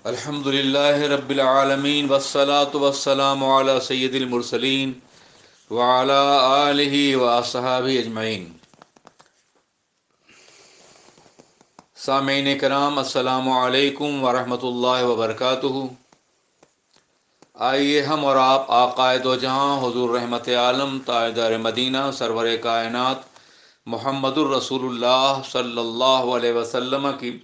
الحمدللہ رب العالمین والصلاة والسلام علی سید المرسلین وعلی آلہ واصحابہ اجمعین۔ سامعین کرام، السلام علیکم ورحمۃ اللہ وبرکاتہ۔ آئیے ہم اور آپ آقائے دو جہاں حضور رحمت عالم تاجدار مدینہ سرور کائنات محمد الرسول اللہ صلی اللہ علیہ وسلم کی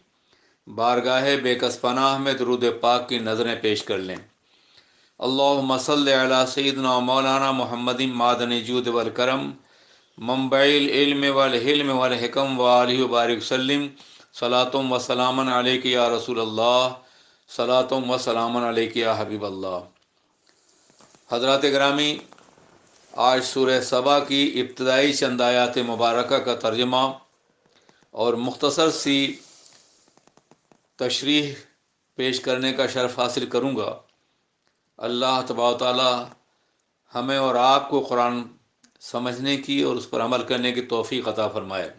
بارگاہ بے کس پناہ میں درود پاک کی نظریں پیش کر لیں۔ اللہم صلی علی سیدنا مولانا محمد معدن جود والکرم منبع العلم والحلم والحکم وآلہ وبارک وسلم۔ صلاۃ و سلام علیک یا رسول اللہ، صلاۃ و سلام علیک یا حبیب اللہ۔ حضرات گرامی، آج سورہ سبا کی ابتدائی چند آیات مبارکہ کا ترجمہ اور مختصر سی تشریح پیش کرنے کا شرف حاصل کروں گا۔ اللہ تبارک و تعالی ہمیں اور آپ کو قرآن سمجھنے کی اور اس پر عمل کرنے کی توفیق عطا فرمائے۔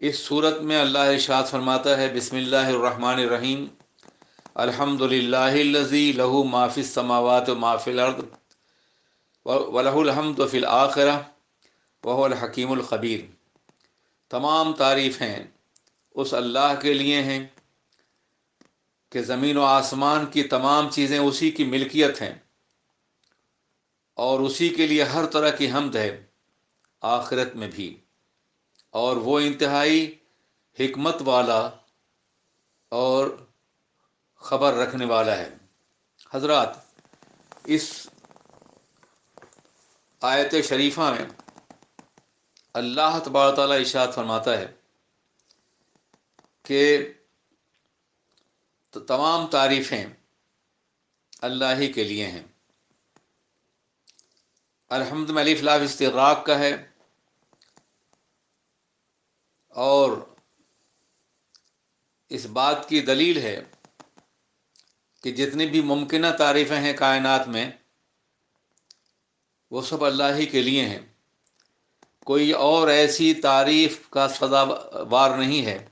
اس صورت میں اللہ ارشاد فرماتا ہے، بسم اللہ الرحمن الرحیم، الحمد للہ الذی لہ ما فی السماوات و ما فی الارض ولہ الحمد فی الآخرہ وہو الحکیم الخبیر۔ تمام تعریفیں اس اللہ کے لیے ہیں کہ زمین و آسمان کی تمام چیزیں اسی کی ملکیت ہیں، اور اسی کے لیے ہر طرح کی حمد ہے آخرت میں بھی، اور وہ انتہائی حکمت والا اور خبر رکھنے والا ہے۔ حضرات، اس آیت شریفہ میں اللہ تبارک تعالیٰ ارشاد فرماتا ہے کہ تمام تعریفیں اللہ ہی کے لیے ہیں۔ الحمد میں الف لام استغراق کا ہے، اور اس بات کی دلیل ہے کہ جتنی بھی ممکنہ تعریفیں ہیں کائنات میں، وہ سب اللہ ہی کے لیے ہیں۔ کوئی اور ایسی تعریف کا سزاوار نہیں ہے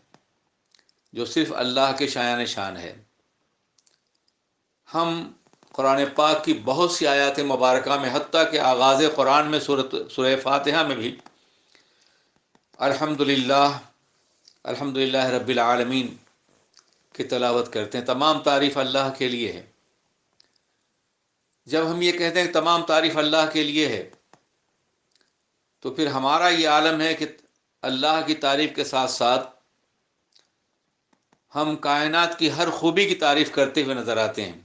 جو صرف اللہ کے شایان شان ہے۔ ہم قرآن پاک کی بہت سی آیات مبارکہ میں، حتیٰ کہ آغاز قرآن میں سورہ فاتحہ میں بھی الحمد للہ رب العالمین کی تلاوت کرتے ہیں۔ تمام تعریف اللہ کے لیے ہے۔ جب ہم یہ کہتے ہیں کہ تمام تعریف اللہ کے لیے ہے، تو پھر ہمارا یہ عالم ہے کہ اللہ کی تعریف کے ساتھ ساتھ ہم کائنات کی ہر خوبی کی تعریف کرتے ہوئے نظر آتے ہیں۔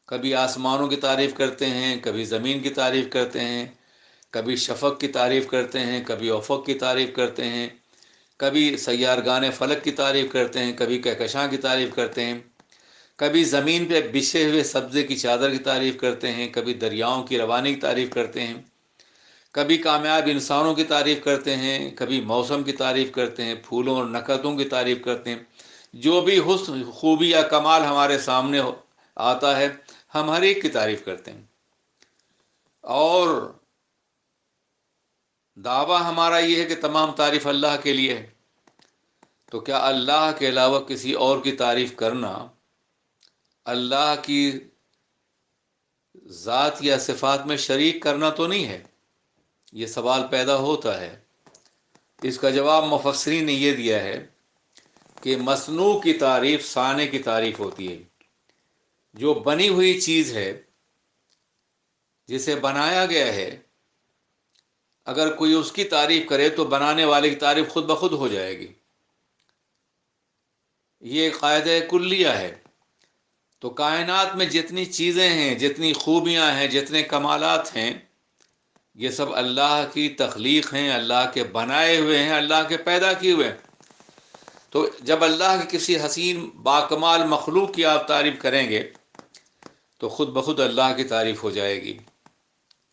کبھی آسمانوں کی تعریف کرتے ہیں، کبھی زمین کی تعریف کرتے ہیں، کبھی شفق کی تعریف کرتے ہیں، کبھی افق کی تعریف کرتے ہیں، کبھی سیارگان فلک کی تعریف کرتے ہیں، کبھی کہکشاں کی تعریف کرتے ہیں، کبھی زمین پہ بچھے ہوئے سبزے کی چادر کی تعریف کرتے ہیں، کبھی دریاؤں کی روانی کی تعریف کرتے ہیں، کبھی کامیاب انسانوں کی تعریف کرتے ہیں، کبھی موسم کی تعریف کرتے ہیں، پھولوں اور نکھتوں کی تعریف کرتے ہیں۔ جو بھی حسن، خوبی یا کمال ہمارے سامنے آتا ہے، ہم ہر ایک کی تعریف کرتے ہیں، اور دعویٰ ہمارا یہ ہے کہ تمام تعریف اللہ کے لیے ہے۔ تو کیا اللہ کے علاوہ کسی اور کی تعریف کرنا اللہ کی ذات یا صفات میں شریک کرنا تو نہیں ہے؟ یہ سوال پیدا ہوتا ہے۔ اس کا جواب مفسرین نے یہ دیا ہے کہ مصنوع کی تعریف صانع کی تعریف ہوتی ہے۔ جو بنی ہوئی چیز ہے، جسے بنایا گیا ہے، اگر کوئی اس کی تعریف کرے تو بنانے والے کی تعریف خود بخود ہو جائے گی۔ یہ قاعدہ کلیہ ہے۔ تو کائنات میں جتنی چیزیں ہیں، جتنی خوبیاں ہیں، جتنے کمالات ہیں، یہ سب اللہ کی تخلیق ہیں، اللہ کے بنائے ہوئے ہیں، اللہ کے پیدا کیے ہوئے ہیں۔ تو جب اللہ کی کسی حسین باکمال مخلوق کی آپ تعریف کریں گے تو خود بخود اللہ کی تعریف ہو جائے گی۔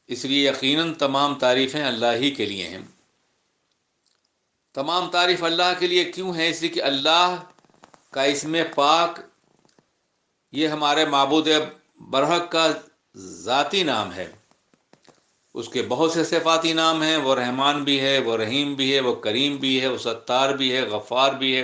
اس لیے یقیناً تمام تعریفیں اللہ ہی کے لیے ہیں۔ تمام تعریف اللہ کے لیے کیوں ہے؟ اس لیے کہ اللہ کا اسم پاک یہ ہمارے معبود برحق کا ذاتی نام ہے۔ اس کے بہت سے صفاتی نام ہیں۔ وہ رحمان بھی ہے، وہ رحیم بھی ہے، وہ کریم بھی ہے، وہ ستار بھی ہے، غفار بھی ہے،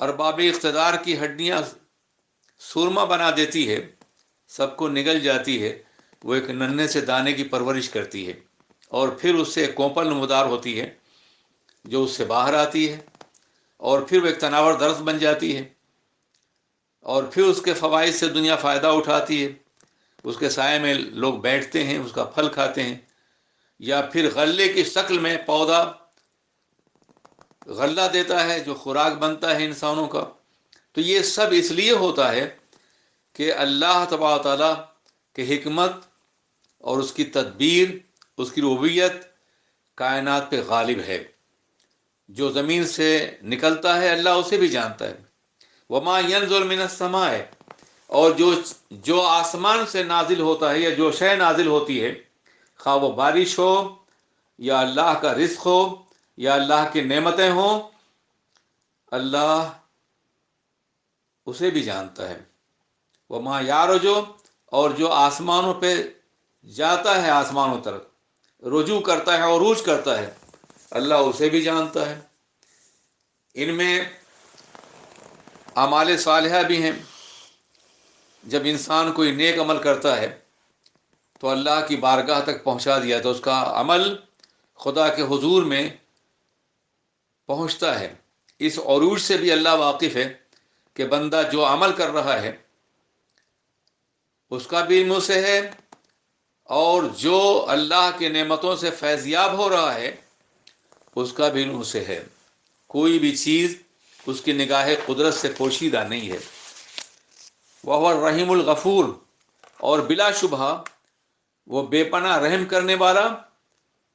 ارباب اقتدار کی ہڈیاں سرما بنا دیتی ہے، سب کو نگل جاتی ہے، وہ ایک ننھے سے دانے کی پرورش کرتی ہے، اور پھر اس سے ایک کوپل نمودار ہوتی ہے جو اس سے باہر آتی ہے، اور پھر وہ ایک تناور درخت بن جاتی ہے، اور پھر اس کے فوائد سے دنیا فائدہ اٹھاتی ہے، اس کے سائے میں لوگ بیٹھتے ہیں، اس کا پھل کھاتے ہیں، یا پھر غلے کی شکل میں پودا غلہ دیتا ہے جو خوراک بنتا ہے انسانوں کا۔ تو یہ سب اس لیے ہوتا ہے کہ اللہ تبارک و تعالیٰ کی حکمت اور اس کی تدبیر، اس کی ربوبیت کائنات پہ غالب ہے۔ جو زمین سے نکلتا ہے اللہ اسے بھی جانتا ہے۔ وما ينزل من السماء، اور جو آسمان سے نازل ہوتا ہے یا جو شے نازل ہوتی ہے، خواہ وہ بارش ہو یا اللہ کا رزق ہو یا اللہ کی نعمتیں ہوں، اللہ اسے بھی جانتا ہے۔ وما یارجو، اور جو آسمانوں پہ جاتا ہے، آسمانوں طرف رجوع کرتا ہے، عروج کرتا ہے، اللہ اسے بھی جانتا ہے۔ ان میں اعمال صالحہ بھی ہیں۔ جب انسان کوئی نیک عمل کرتا ہے تو اللہ کی بارگاہ تک پہنچا دیا تو اس کا عمل خدا کے حضور میں پہنچتا ہے۔ اس عروج سے بھی اللہ واقف ہے کہ بندہ جو عمل کر رہا ہے اس کا بھی علم سے ہے، اور جو اللہ کی نعمتوں سے فیضیاب ہو رہا ہے اس کا بھی علم سے ہے۔ کوئی بھی چیز اس کی نگاہ قدرت سے پوشیدہ نہیں ہے۔ وہ الرحیم الغفور، اور بلا شبہ وہ بے پناہ رحم کرنے والا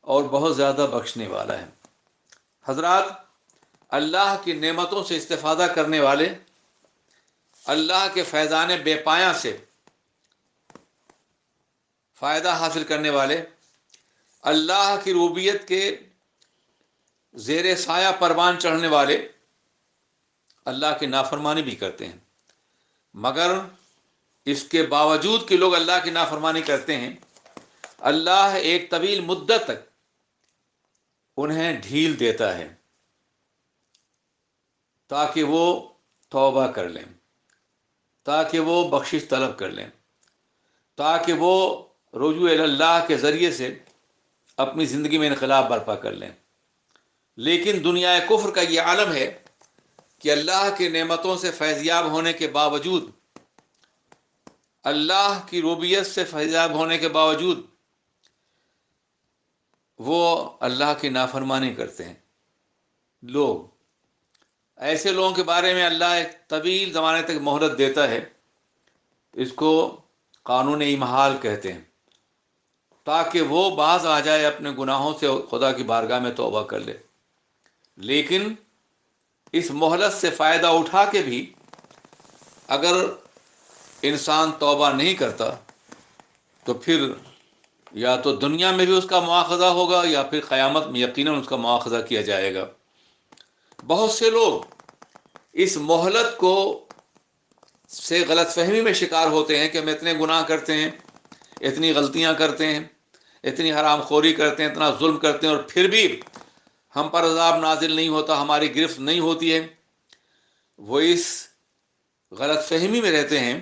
اور بہت زیادہ بخشنے والا ہے۔ حضرات، اللہ کی نعمتوں سے استفادہ کرنے والے، اللہ کے فیضان بے پایاں سے فائدہ حاصل کرنے والے، اللہ کی ربوبیت کے زیر سایہ پروان چڑھنے والے اللہ کی نافرمانی بھی کرتے ہیں، مگر اس کے باوجود کہ لوگ اللہ کی نافرمانی کرتے ہیں، اللہ ایک طویل مدت تک انہیں ڈھیل دیتا ہے تاکہ وہ توبہ کر لیں، تاکہ وہ بخشش طلب کر لیں، تاکہ وہ رجوع اللہ کے ذریعے سے اپنی زندگی میں انقلاب برپا کر لیں۔ لیکن دنیا کفر کا یہ عالم ہے کہ اللہ کی نعمتوں سے فیضیاب ہونے کے باوجود، اللہ کی ربوبیت سے فیضیاب ہونے کے باوجود وہ اللہ کی نافرمانی کرتے ہیں۔ لوگ ایسے لوگوں کے بارے میں اللہ ایک طویل زمانے تک مہلت دیتا ہے، اس کو قانون امہال کہتے ہیں، تاکہ وہ باز آ جائے اپنے گناہوں سے، خدا کی بارگاہ میں توبہ کر لے۔ لیکن اس مہلت سے فائدہ اٹھا کے بھی اگر انسان توبہ نہیں کرتا تو پھر یا تو دنیا میں بھی اس کا مواخذہ ہوگا یا پھر قیامت میں یقیناً اس کا مواخذہ کیا جائے گا۔ بہت سے لوگ اس مہلت کو سے غلط فہمی میں شکار ہوتے ہیں کہ ہم اتنے گناہ کرتے ہیں، اتنی غلطیاں کرتے ہیں، اتنی حرام خوری کرتے ہیں، اتنا ظلم کرتے ہیں، اور پھر بھی ہم پر عذاب نازل نہیں ہوتا، ہماری گرفت نہیں ہوتی ہے۔ وہ اس غلط فہمی میں رہتے ہیں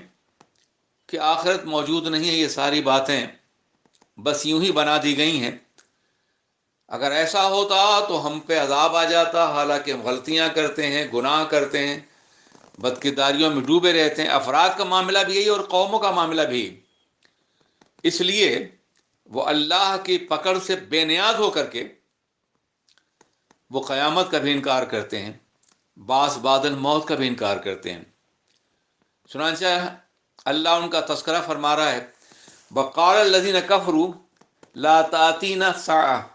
کہ آخرت موجود نہیں ہے، یہ ساری باتیں بس یوں ہی بنا دی گئی ہیں۔ اگر ایسا ہوتا تو ہم پہ عذاب آ جاتا، حالانکہ ہم غلطیاں کرتے ہیں، گناہ کرتے ہیں، بدکرداریوں میں ڈوبے رہتے ہیں۔ افراد کا معاملہ بھی یہی اور قوموں کا معاملہ بھی۔ اس لیے وہ اللہ کی پکڑ سے بے نیاز ہو کر کے وہ قیامت کا بھی انکار کرتے ہیں، بعث بعد الموت کا بھی انکار کرتے ہیں۔ چنانچہ اللہ ان کا تذکرہ فرما رہا ہے، وقال الذین کفروا لا تأتینا الساعۃ،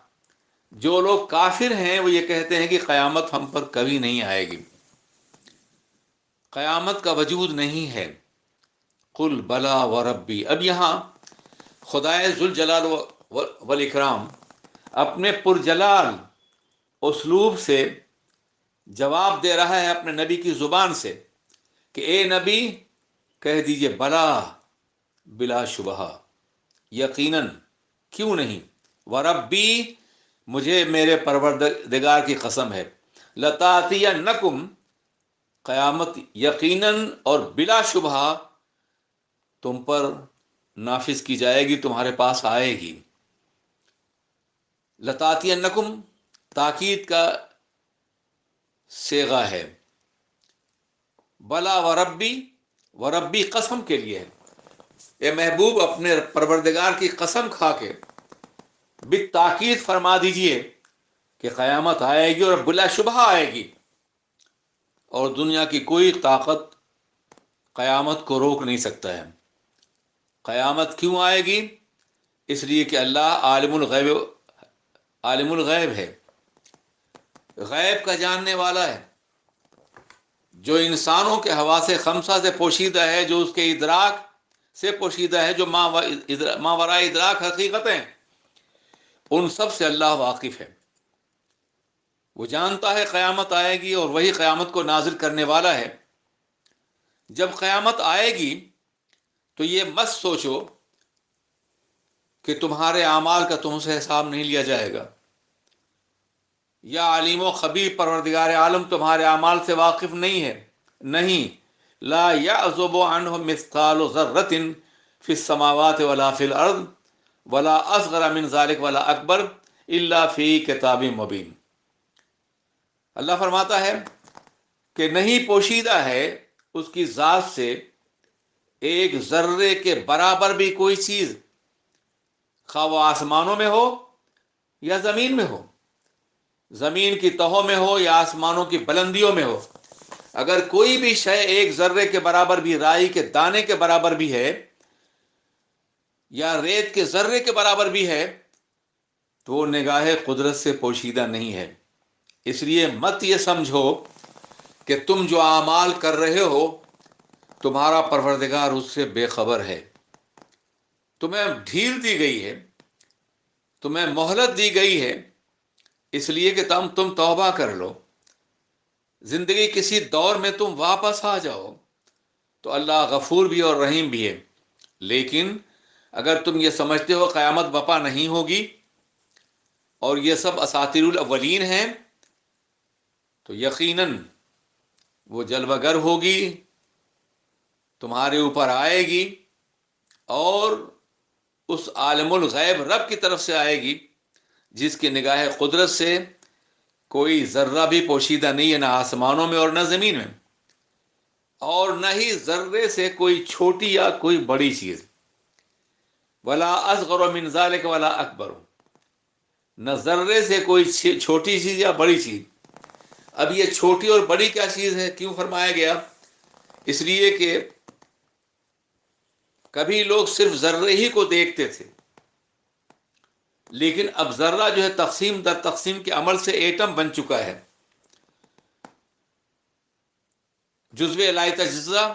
جو لوگ کافر ہیں وہ یہ کہتے ہیں کہ قیامت ہم پر کبھی نہیں آئے گی، قیامت کا وجود نہیں ہے۔ قل بلا وربی، اب یہاں خدائے ذوالجلال والاکرام اپنے پرجلال اسلوب سے جواب دے رہا ہے اپنے نبی کی زبان سے کہ اے نبی کہہ دیجئے بلا، بلا شبہ، یقیناً، کیوں نہیں، وربی، مجھے میرے پروردگار کی قسم ہے، لتاتینکم، قیامت یقیناً اور بلا شبہ تم پر نافذ کی جائے گی، تمہارے پاس آئے گی۔ لتاتینکم تاکید کا صیغہ ہے، بلا وربی، وربی قسم کے لیے ہے۔ اے محبوب اپنے پروردگار کی قسم کھا کے بالتاکید فرما دیجئے کہ قیامت آئے گی اور بلا شبہ آئے گی، اور دنیا کی کوئی طاقت قیامت کو روک نہیں سکتا ہے۔ قیامت کیوں آئے گی؟ اس لیے کہ اللہ عالم الغیب ہے، غیب کا جاننے والا ہے، جو انسانوں کے حواس خمسہ سے پوشیدہ ہے، جو اس کے ادراک سے پوشیدہ ہے، جو ماورائے ادراک حقیقتیں، ان سب سے اللہ واقف ہے۔ وہ جانتا ہے قیامت آئے گی، اور وہی قیامت کو نازل کرنے والا ہے۔ جب قیامت آئے گی تو یہ مت سوچو کہ تمہارے اعمال کا تم سے حساب نہیں لیا جائے گا، یا علیم و خبیر پروردگار عالم تمہارے اعمال سے واقف نہیں ہے، نہیں، لا یعزب عنہ مثقال ذرۃ فی السماوات ولا فی الارض ولا اصغر من ذلک ولا اکبر الا فی کتاب مبین۔ اللہ فرماتا ہے کہ نہیں پوشیدہ ہے اس کی ذات سے ایک ذرے کے برابر بھی کوئی چیز، خواہ وہ آسمانوں میں ہو یا زمین میں ہو، زمین کی تہوں میں ہو یا آسمانوں کی بلندیوں میں ہو۔ اگر کوئی بھی شے ایک ذرے کے برابر بھی، رائی کے دانے کے برابر بھی ہے، یا ریت کے ذرے کے برابر بھی ہے، تو وہ نگاہ قدرت سے پوشیدہ نہیں ہے۔ اس لیے مت یہ سمجھو کہ تم جو اعمال کر رہے ہو تمہارا پروردگار اس سے بے خبر ہے۔ تمہیں ڈھیل دی گئی ہے، تمہیں مہلت دی گئی ہے، اس لیے کہ تم توبہ کر لو، زندگی کسی دور میں تم واپس آ جاؤ، تو اللہ غفور بھی اور رحیم بھی ہے۔ لیکن اگر تم یہ سمجھتے ہو قیامت بپا نہیں ہوگی اور یہ سب اساطیر الاولین ہیں، تو یقیناً وہ جلوہ گر ہوگی، تمہارے اوپر آئے گی، اور اس عالم الغیب رب کی طرف سے آئے گی جس کی نگاہ قدرت سے کوئی ذرہ بھی پوشیدہ نہیں ہے، نہ آسمانوں میں اور نہ زمین میں، اور نہ ہی ذرے سے کوئی چھوٹی یا کوئی بڑی چیز، ولا اصغر من ذلک ولا اکبر، نہ ذرے سے کوئی چھوٹی چیز یا بڑی چیز۔ اب یہ چھوٹی اور بڑی کیا چیز ہے، کیوں فرمایا گیا؟ اس لیے کہ کبھی لوگ صرف ذرے ہی کو دیکھتے تھے، لیکن اب ذرہ جو ہے تقسیم در تقسیم کے عمل سے ایٹم بن چکا ہے، جزو لا تجزا،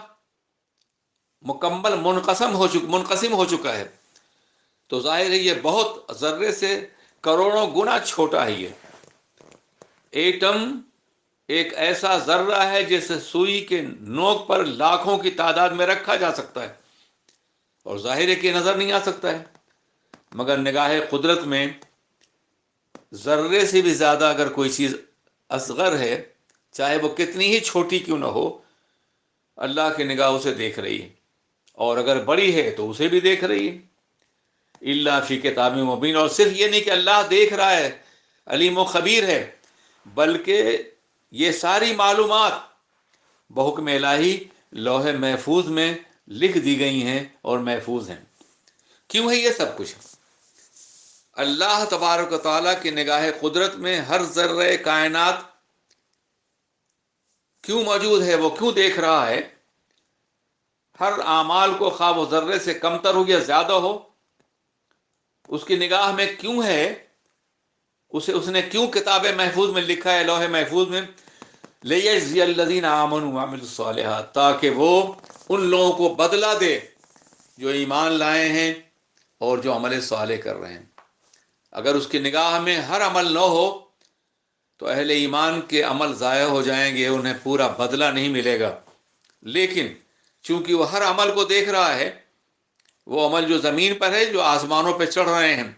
مکمل منقسم ہو چکا ہے۔ تو ظاہر ہے یہ بہت ذرے سے کروڑوں گنا چھوٹا ہے۔ یہ ایٹم ایک ایسا ذرہ ہے جسے سوئی کے نوک پر لاکھوں کی تعداد میں رکھا جا سکتا ہے، اور ظاہر ہے کہ نظر نہیں آ سکتا ہے، مگر نگاہ قدرت میں ذرے سے بھی زیادہ اگر کوئی چیز اصغر ہے، چاہے وہ کتنی ہی چھوٹی کیوں نہ ہو، اللہ کی نگاہ اسے دیکھ رہی ہے، اور اگر بڑی ہے تو اسے بھی دیکھ رہی ہے۔ الا فی کتاب مبین، اور صرف یہ نہیں کہ اللہ دیکھ رہا ہے، علیم و خبیر ہے، بلکہ یہ ساری معلومات بحکم الہی لوح محفوظ میں لکھ دی گئی ہیں اور محفوظ ہیں۔ کیوں ہے یہ سب کچھ؟ اللہ تبارک و تعالیٰ کی نگاہ قدرت میں ہر ذرہ کائنات کیوں موجود ہے، وہ کیوں دیکھ رہا ہے؟ ہر اعمال کو خواہ وہ ذرے سے کمتر ہو یا زیادہ ہو، اس کی نگاہ میں کیوں ہے، اس نے کیوں کتاب محفوظ میں لکھا ہے، لوح محفوظ میں، لِيَجْزِيَ الَّذِينَ آمَنُوا وَعَمِلُوا الصَّالِحَاتِ، تاکہ وہ ان لوگوں کو بدلہ دے جو ایمان لائے ہیں اور جو عمل صالح کر رہے ہیں۔ اگر اس کی نگاہ میں ہر عمل نہ ہو تو اہل ایمان کے عمل ضائع ہو جائیں گے، انہیں پورا بدلہ نہیں ملے گا۔ لیکن چونکہ وہ ہر عمل کو دیکھ رہا ہے، وہ عمل جو زمین پر ہے، جو آسمانوں پہ چڑھ رہے ہیں،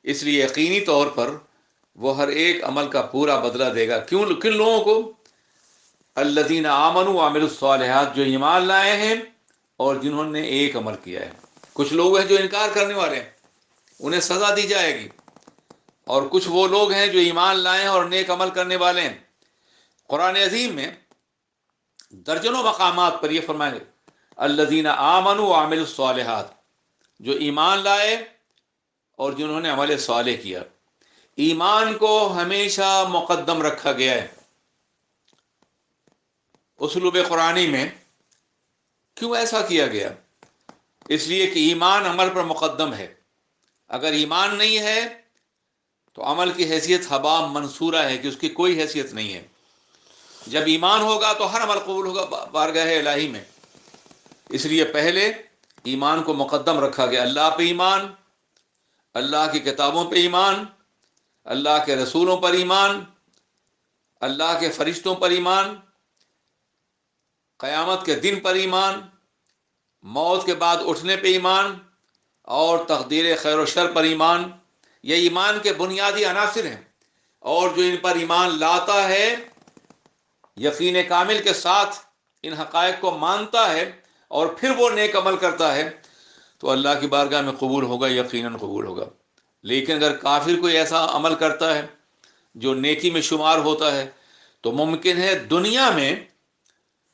اس لیے یقینی طور پر وہ ہر ایک عمل کا پورا بدلہ دے گا۔ کن لوگوں کو؟ الذین آمنوا وعملوا الصالحات، جو ایمان لائے ہیں اور جنہوں نے ایک عمل کیا ہے۔ کچھ لوگ ہیں جو انکار کرنے والے ہیں، انہیں سزا دی جائے گی، اور کچھ وہ لوگ ہیں جو ایمان لائے ہیں اور نیک عمل کرنے والے ہیں۔ قرآن عظیم میں درجنوں مقامات پر یہ فرمائیں گے الذین آمنوا وعملوا الصالحات، جو ایمان لائے اور جنہوں نے عمل صالح کیا۔ ایمان کو ہمیشہ مقدم رکھا گیا ہے اسلوب قرآنی میں۔ کیوں ایسا کیا گیا؟ اس لیے کہ ایمان عمل پر مقدم ہے۔ اگر ایمان نہیں ہے تو عمل کی حیثیت ہبا منصورہ ہے، کہ اس کی کوئی حیثیت نہیں ہے۔ جب ایمان ہوگا تو ہر عمل قبول ہوگا بارگاہ الہی میں۔ اس لیے پہلے ایمان کو مقدم رکھا گیا، اللہ پہ ایمان، اللہ کی کتابوں پہ ایمان، اللہ کے رسولوں پر ایمان، اللہ کے فرشتوں پر ایمان، قیامت کے دن پر ایمان، موت کے بعد اٹھنے پہ ایمان، اور تقدیر خیر و شر پر ایمان۔ یہ ایمان کے بنیادی عناصر ہیں، اور جو ان پر ایمان لاتا ہے یقین کامل کے ساتھ ان حقائق کو مانتا ہے اور پھر وہ نیک عمل کرتا ہے تو اللہ کی بارگاہ میں قبول ہوگا، یقیناً قبول ہوگا۔ لیکن اگر کافر کوئی ایسا عمل کرتا ہے جو نیکی میں شمار ہوتا ہے تو ممکن ہے دنیا میں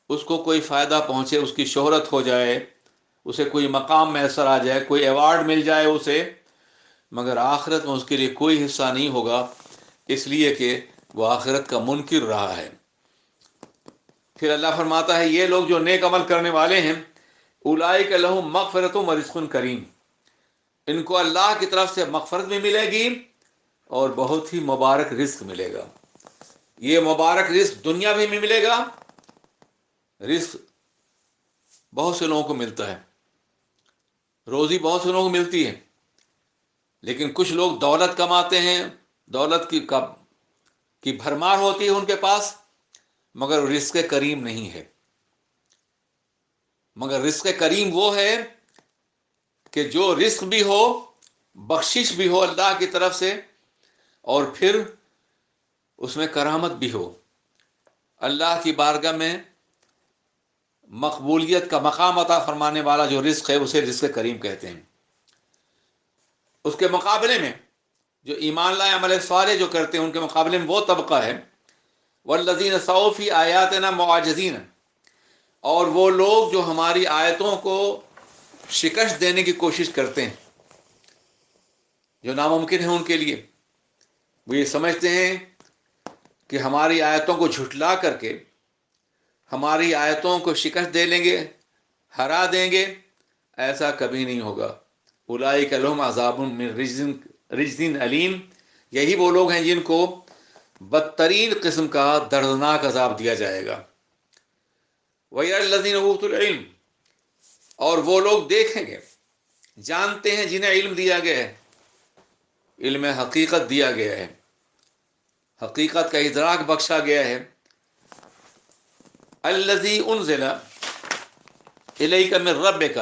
اس کو کوئی فائدہ پہنچے، اس کی شہرت ہو جائے، اسے کوئی مقام میسر آ جائے، کوئی ایوارڈ مل جائے اسے، مگر آخرت میں اس کے لیے کوئی حصہ نہیں ہوگا، اس لیے کہ وہ آخرت کا منکر رہا ہے۔ پھر اللہ فرماتا ہے یہ لوگ جو نیک عمل کرنے والے ہیں اولئک لہم مغفرۃ و رزق کریم، ان کو اللہ کی طرف سے مغفرت بھی ملے گی اور بہت ہی مبارک رزق ملے گا۔ یہ مبارک رزق دنیا میں بھی ملے گا۔ رزق بہت سے لوگوں کو ملتا ہے، روزی بہت سے لوگوں کو ملتی ہے، لیکن کچھ لوگ دولت کماتے ہیں، دولت کی بھرمار ہوتی ہے ان کے پاس، مگر رزق کریم نہیں ہے۔ مگر رزق کریم وہ ہے کہ جو رزق بھی ہو، بخشش بھی ہو اللہ کی طرف سے، اور پھر اس میں کرامت بھی ہو۔ اللہ کی بارگاہ میں مقبولیت کا مقام عطا فرمانے والا جو رزق ہے اسے رزق کریم کہتے ہیں۔ اس کے مقابلے میں جو ایمان لائے عمل صالح جو کرتے ہیں ان کے مقابلے میں وہ طبقہ ہے والذین سعوا فی آیاتنا معاجزین، اور وہ لوگ جو ہماری آیتوں کو شکست دینے کی کوشش کرتے ہیں، جو ناممکن ہے ان کے لیے۔ وہ یہ سمجھتے ہیں کہ ہماری آیتوں کو جھٹلا کر کے ہماری آیتوں کو شکست دے لیں گے، ہرا دیں گے، ایسا کبھی نہیں ہوگا۔ اولئک لہم عذاب من رجز علیم، یہی وہ لوگ ہیں جن کو بدترین قسم کا دردناک عذاب دیا جائے گا۔ وَيَرَى الَّذِينَ أُوتُوا الْعِلْمَ، اور وہ لوگ دیکھیں گے، جانتے ہیں جنہیں علم دیا گیا ہے، علم حقیقت دیا گیا ہے، حقیقت کا ادراک بخشا گیا ہے۔ الذی انزل الیک من ربک،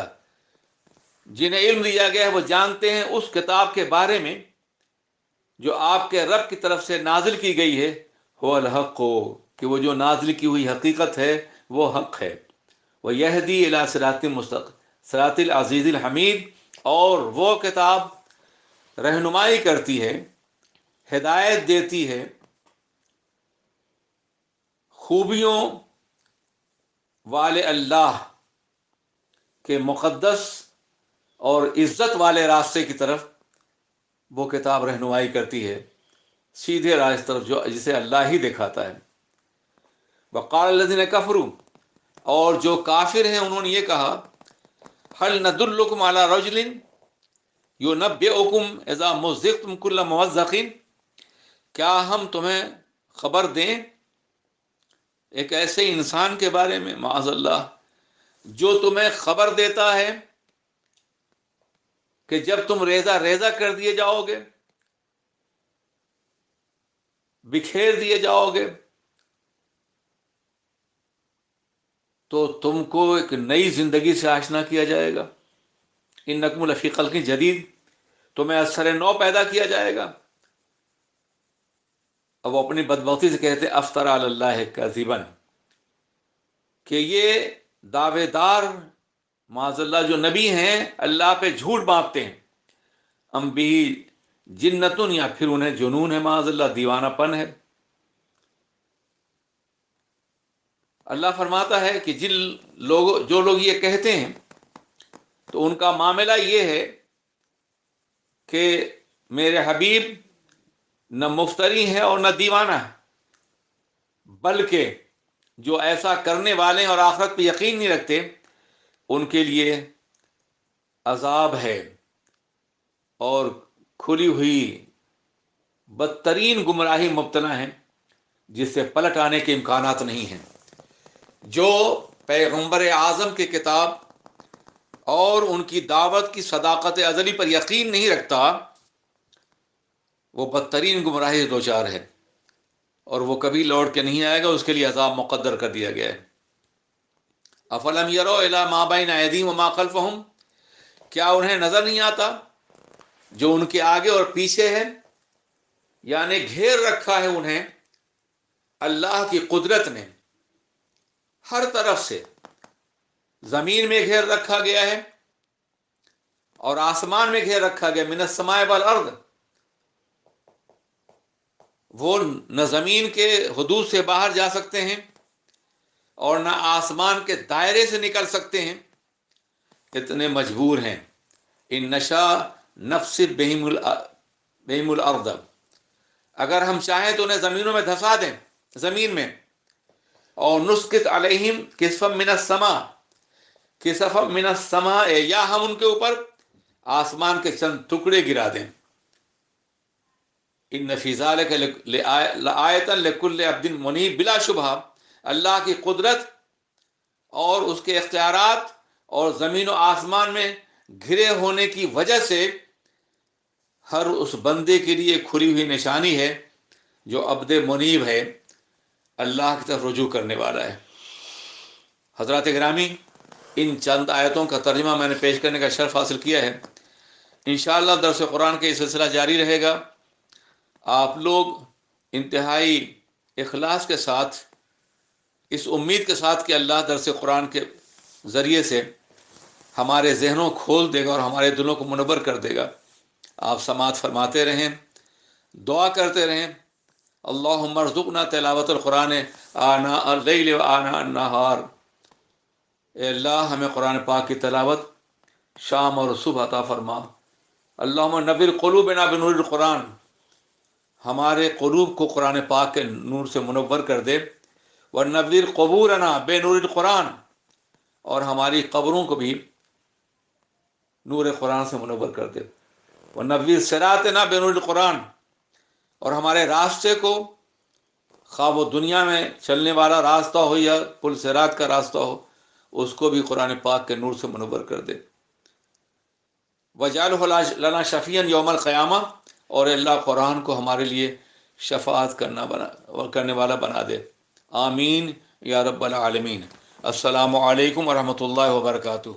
جنہیں علم دیا گیا ہے وہ جانتے ہیں اس کتاب کے بارے میں جو آپ کے رب کی طرف سے نازل کی گئی ہے، هو الحق، کہ وہ جو نازل کی ہوئی حقیقت ہے وہ حق ہے۔ وَيَهْدِي إِلَىٰ صِرَاطٍ مُسْتَقِيمٍ، صراط العزیز الحمید، اور وہ کتاب رہنمائی کرتی ہے، ہدایت دیتی ہے خوبیوں والے اللہ کے مقدس اور عزت والے راستے کی طرف وہ کتاب رہنمائی کرتی ہے، سیدھے راہ کی طرف جو جسے اللہ ہی دکھاتا ہے۔ وقال الذین کفروا، اور جو کافر ہیں انہوں نے یہ کہا هل ندلکم علی رجل ینبئکم اذا مزقتم کل ممزق، کیا ہم تمہیں خبر دیں ایک ایسے انسان کے بارے میں معاذ اللہ جو تمہیں خبر دیتا ہے کہ جب تم ریزہ ریزہ کر دیے جاؤ گے، بکھیر دیے جاؤ گے، تو تم کو ایک نئی زندگی سے آشنا کیا جائے گا۔ انکم لفی خلق جدید، تمہیں از سر نو پیدا کیا جائے گا۔ اب وہ اپنی بدبختی سے کہتے افطر علی اللہ کذبا، کہ یہ دعوے دار معاذ اللہ جو نبی ہیں اللہ پہ جھوٹ باندھتے ہیں، ام بھی جنتن، یا پھر انہیں جنون ہے، معاذ اللہ دیوانہ پن ہے۔ اللہ فرماتا ہے کہ جو لوگ یہ کہتے ہیں تو ان کا معاملہ یہ ہے کہ میرے حبیب نہ مفتری ہے اور نہ دیوانہ ہے، بلکہ جو ایسا کرنے والے ہیں اور آخرت پہ یقین نہیں رکھتے ان کے لیے عذاب ہے، اور کھلی ہوئی بدترین گمراہی مبتلا ہیں جس سے پلٹ آنے کے امکانات نہیں ہیں۔ جو پیغمبر اعظم کی کتاب اور ان کی دعوت کی صداقت ازلی پر یقین نہیں رکھتا وہ بدترین گمراہی دوچار ہے، اور وہ کبھی لوٹ کے نہیں آئے گا، اس کے لیے عذاب مقدر کر دیا گیا ہے۔ افلم یروا الی ما بین ایدیہم وما خلفہم، کیا انہیں نظر نہیں آتا جو ان کے آگے اور پیچھے ہے؟ یعنی گھیر رکھا ہے انہیں اللہ کی قدرت نے ہر طرف سے، زمین میں گھیر رکھا گیا ہے اور آسمان میں گھیر رکھا گیا، من السماء والارض۔ وہ نہ زمین کے حدود سے باہر جا سکتے ہیں اور نہ آسمان کے دائرے سے نکل سکتے ہیں، اتنے مجبور ہیں۔ ان نشا نفسد بہم الارض، اگر ہم چاہیں تو انہیں زمینوں میں دھسا دیں، زمین میں، اور نسقط علیہم کسفا من السماء، کسفا من السماء، یا ہم ان کے اوپر آسمان کے چند ٹکڑے گرا دیں۔ ان فی ذلک لآیۃ لکل عبد منیب، بلا شبہ اللہ کی قدرت اور اس کے اختیارات اور زمین و آسمان میں گھرے ہونے کی وجہ سے ہر اس بندے کے لیے کھلی ہوئی نشانی ہے جو عبد منیب ہے، اللہ کی طرف رجوع کرنے والا ہے۔ حضرات گرامی، ان چند آیتوں کا ترجمہ میں نے پیش کرنے کا شرف حاصل کیا ہے۔ انشاءاللہ درس قرآن کا یہ سلسلہ جاری رہے گا۔ آپ لوگ انتہائی اخلاص کے ساتھ، اس امید کے ساتھ کہ اللہ درس قرآن کے ذریعے سے ہمارے ذہنوں کھول دے گا اور ہمارے دلوں کو منور کر دے گا، آپ سماعت فرماتے رہیں، دعا کرتے رہیں، اللہم ارزقنا تلاوت القرآن آناء اللیل و آناء النہار۔ اے اللہ ہمیں قرآن پاک کی تلاوت شام اور صبح عطا فرما۔ اللہم نور قلوبنا بنور القرآن، ہمارے قلوب کو قرآن پاک کے نور سے منور کر دے۔ ونور قبورنا بنور القرآن، اور ہماری قبروں کو بھی نور قرآن سے منور کر دے۔ ونور صراطنا بنور القرآن، اور ہمارے راستے کو، خواہ وہ دنیا میں چلنے والا راستہ ہو یا پل صراط کا راستہ ہو، اس کو بھی قرآن پاک کے نور سے منور کر دے۔ وَاجْعَلْهُ لَنَا شَفِيعًا یوم القیامہ، اور اللہ قرآن کو ہمارے لیے شفاعت کرنے والا بنا دے۔ آمین یا رب العالمین۔ السلام علیکم ورحمۃ اللہ وبرکاتہ۔